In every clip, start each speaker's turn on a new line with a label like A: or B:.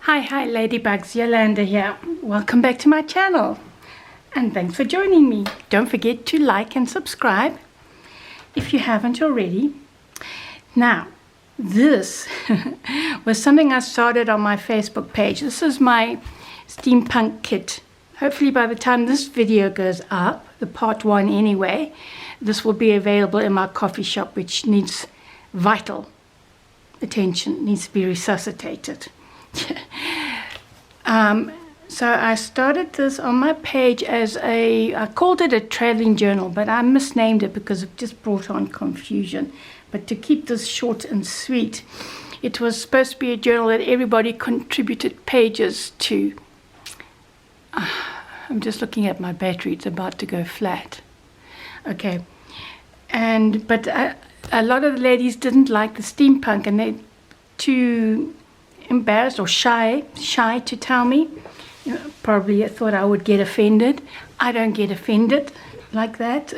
A: Hi ladybugs, Yolanda here. Welcome back to my channel and thanks for joining me. Don't forget to like and subscribe if you haven't already. Now, this was something I started on my Facebook page. This is my steampunk kit. Hopefully by the time this video goes up, the part 1 anyway, this will be available in my coffee shop, which needs vital attention, needs to be resuscitated. So I started this on my page as I called it a traveling journal, but I misnamed it because it just brought on confusion. But to keep this short and sweet, it was supposed to be a journal that everybody contributed pages to. I'm just looking at my battery, it's about to go flat. Okay, but a lot of the ladies didn't like the steampunk, and they're too embarrassed or shy to tell me. You know, probably thought I would get offended. I don't get offended like that.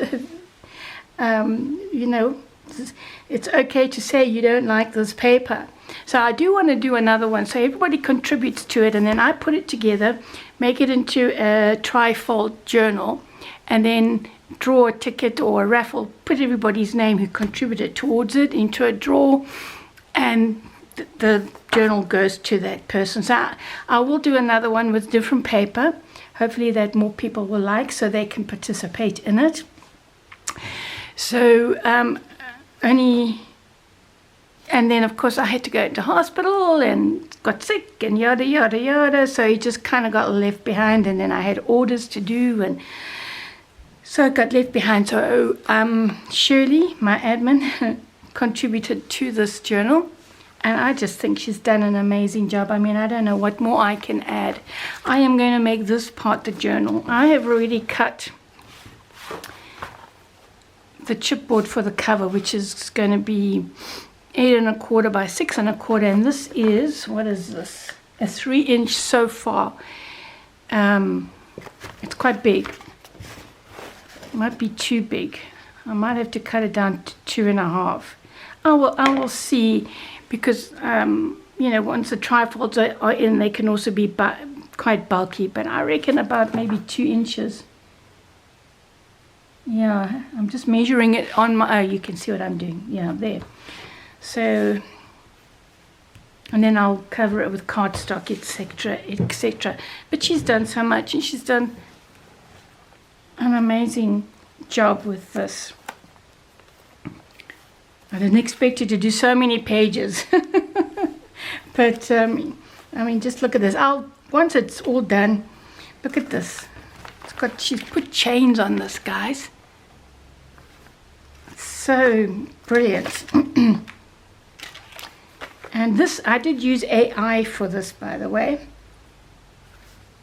A: You know, it's okay to say you don't like this paper. So I do want to do another one, so everybody contributes to it, and then I put it together, make it into a trifold journal, and then draw a ticket or a raffle, put everybody's name who contributed towards it into a draw, and the journal goes to that person. So I will do another one with different paper, hopefully that more people will like, so they can participate in it. So and then of course I had to go into hospital and got sick and yada yada yada, so he just kind of got left behind, and then I had orders to do, and so I got left behind. So Shirley, my admin, contributed to this journal, and I just think she's done an amazing job. I mean, I don't know what more I can add. I am going to make this part the journal. I have already cut the chipboard for the cover, which is going to be 8 1/4 by 6 1/4, and this is, what is this? A 3-inch so far. It's quite big. It might be too big. I might have to cut it down to 2.5. I will see, because you know, once the trifolds are in, they can also be quite bulky, but I reckon about maybe 2 inches. Yeah, I'm just measuring it on my, oh, you can see what I'm doing. Yeah, there. So, and then I'll cover it with cardstock, etc, etc. But she's done so much, and she's done an amazing job with this. I didn't expect her to do so many pages. But I mean, just look at this. Once it's all done, look at this. She's put chains on this, guys. It's so brilliant. And this, I did use AI for this, by the way.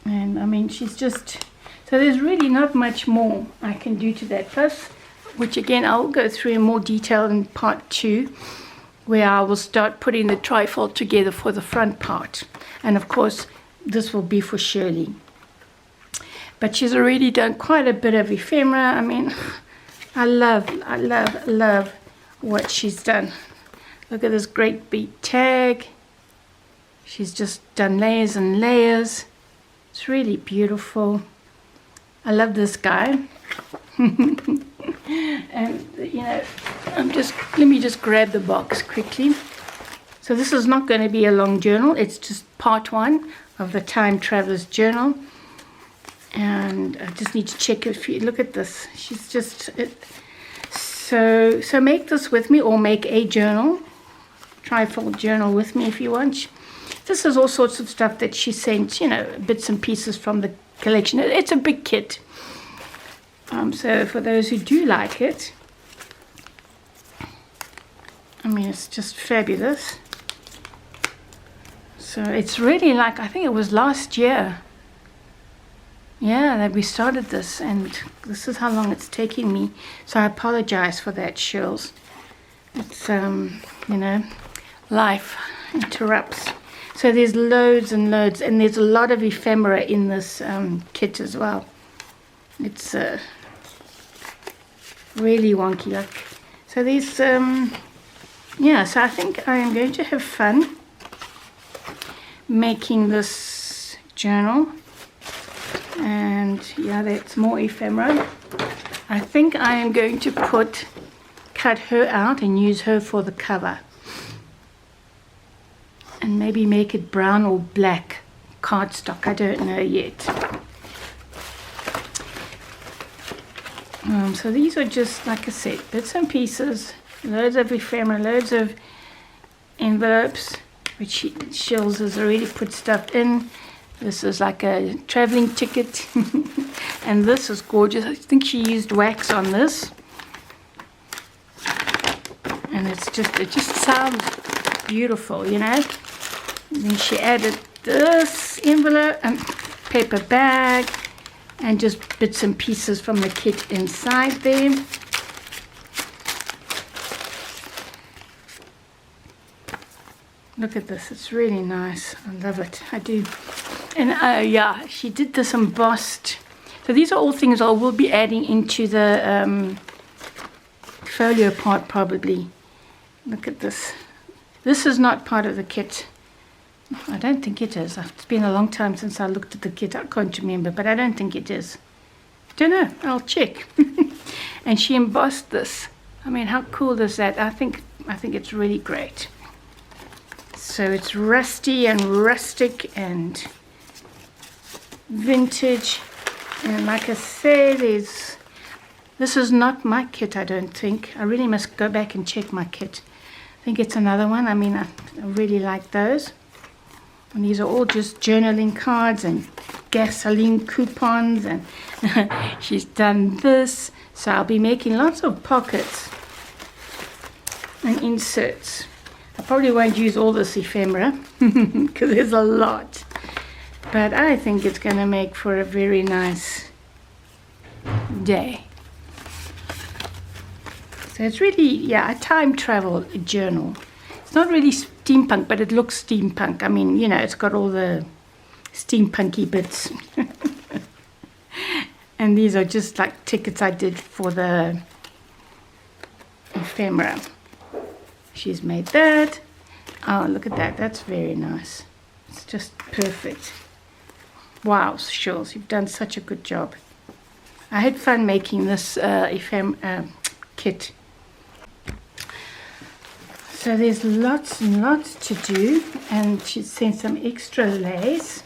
A: And I mean, she's just, so there's really not much more I can do to that. Plus, which again I'll go through in more detail in part 2, where I will start putting the trifold together for the front part. And of course, this will be for Shirley. But she's already done quite a bit of ephemera. I mean, I love what she's done. Look at this great big tag. She's just done layers and layers. It's really beautiful. I love this guy. And you know, let me just grab the box quickly. So this is not going to be a long journal. It's just part 1 of the Time Traveler's Journal. And I just need to check if you look at this. She's just so make this with me, or make a journal, trifold journal with me if you want. This is all sorts of stuff that she sent, you know, bits and pieces from the collection. It's a big kit. So for those who do like it, I mean, it's just fabulous. So it's really like, I think it was last year, yeah, that we started this, and this is how long it's taking me. So I apologize for that, Shirls. It's, you know, life interrupts. So there's loads and loads, and there's a lot of ephemera in this kit as well. It's really wonky. Like, so there's, yeah, so I think I am going to have fun making this journal. And yeah, that's more ephemera. I think I am going to cut her out and use her for the cover. And maybe make it brown or black cardstock. I don't know yet. So these are just, like I said, bits and pieces. Loads of ephemera, loads of envelopes, which Shills has already put stuff in. This is like a traveling ticket. And this is gorgeous. I think she used wax on this. And it just sounds beautiful, you know. And then she added this envelope and paper bag and just bits and pieces from the kit inside there. Look at this, it's really nice. I love it, I do. And yeah, she did this embossed. So these are all things I will be adding into the folio part probably. Look at this. This is not part of the kit. I don't think it is. It's been a long time since I looked at the kit. I can't remember, but I don't think it is. Don't know. I'll check. And she embossed this. I mean, how cool is that? I think it's really great. So it's rusty and rustic and vintage. And like I said, this is not my kit, I don't think. I really must go back and check my kit. I think it's another one. I mean, I really like those. And these are all just journaling cards and gasoline coupons. And she's done this. So I'll be making lots of pockets and inserts. I probably won't use all this ephemera because there's a lot. But I think it's going to make for a very nice day. So it's really, yeah, a time travel journal. It's not really steampunk, but it looks steampunk. I mean, you know, it's got all the steampunky bits. And these are just like tickets I did for the ephemera. She's made that. Oh, look at that. That's very nice. It's just perfect. Wow, Shills, you've done such a good job. I had fun making this kit. So there's lots and lots to do, and she sent some extra lace.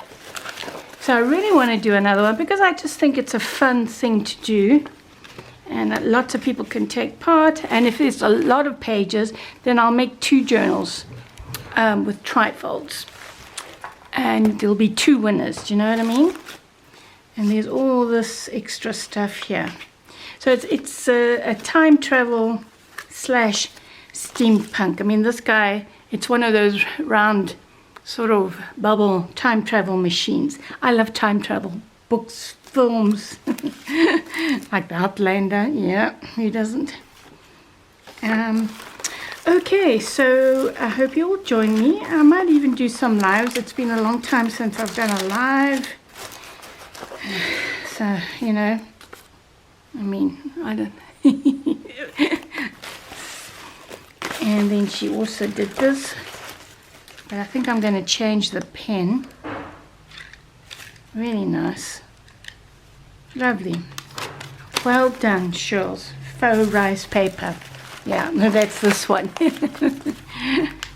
A: So I really want to do another one because I just think it's a fun thing to do, and lots of people can take part. And if there's a lot of pages, then I'll make 2 journals with trifolds, and there'll be 2 winners. Do you know what I mean? And there's all this extra stuff here. So it's a time travel / steampunk. I mean, this guy, it's one of those round sort of bubble time travel machines. I love time travel books, films, like the Outlander. Yeah, who doesn't? Okay, so I hope you all join me. I might even do some lives. It's been a long time since I've done a live. So, you know, I mean, I don't. And then she also did this, but I think I'm going to change the pen. Really nice. Lovely. Well done, Shills. Faux rice paper. Yeah, no, that's this one.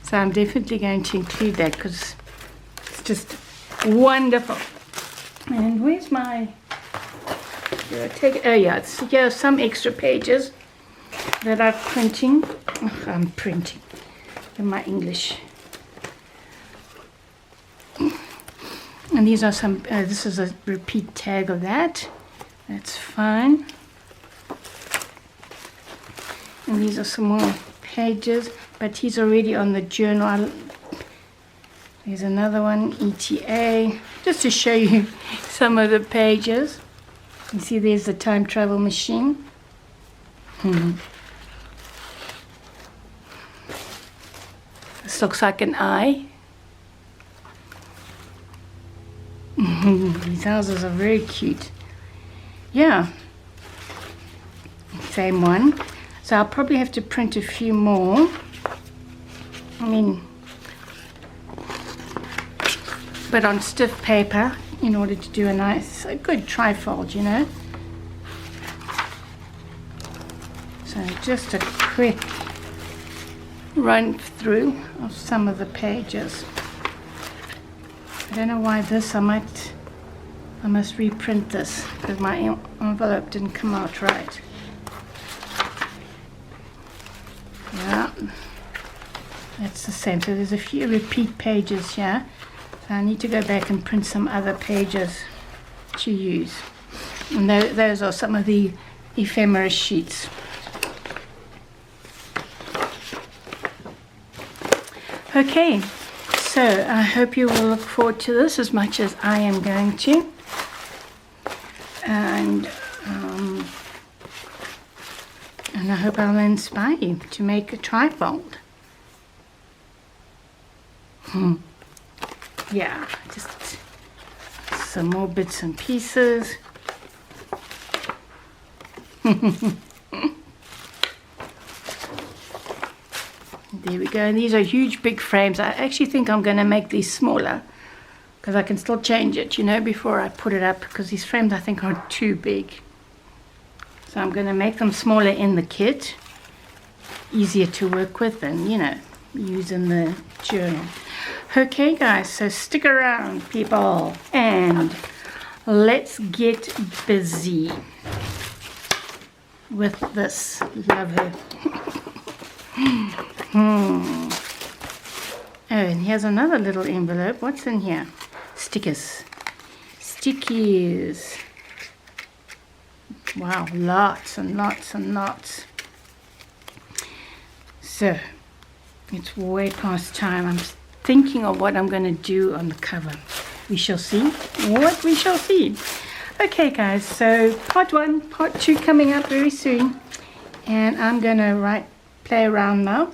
A: So I'm definitely going to include that because it's just wonderful. And where's my... Oh yeah, here are some extra pages that I'm printing. Oh, I'm printing in my English. And these are some, this is a repeat tag of that. That's fine. And these are some more pages, but he's already on the journal. There's another one, ETA, just to show you some of the pages. You see there's the time travel machine. This looks like an eye. These houses are very cute. Yeah. Same one. So I'll probably have to print a few more. I mean, but on stiff paper in order to do a good trifold, you know. So just a quick run through of some of the pages. I don't know why this, I must reprint this because my envelope didn't come out right. Yeah, that's the same. So there's a few repeat pages here. So I need to go back and print some other pages to use. And those are some of the ephemera sheets. Okay, so I hope you will look forward to this as much as I am going to. And I hope I'll inspire you to make a trifold. Yeah, just some more bits and pieces. There we go. And these are huge, big frames. I actually think I'm going to make these smaller because I can still change it, you know, before I put it up, because these frames I think are too big. So I'm going to make them smaller in the kit. Easier to work with and, you know, use in the journal. Okay, guys, so stick around, people, and let's get busy with this. Love her. Oh, and here's another little envelope. What's in here? Stickers. Stickies. Wow, lots and lots and lots. So, it's way past time. I'm thinking of what I'm going to do on the cover. We shall see. What we shall see. Okay, guys, so part 1, part 2 coming up very soon. And I'm going to play around now.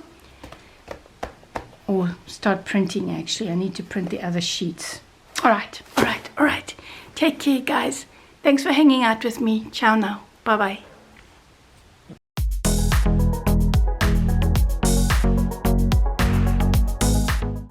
A: Or start printing, actually. I need to print the other sheets. All right. Take care, guys. Thanks for hanging out with me. Ciao now. Bye-bye.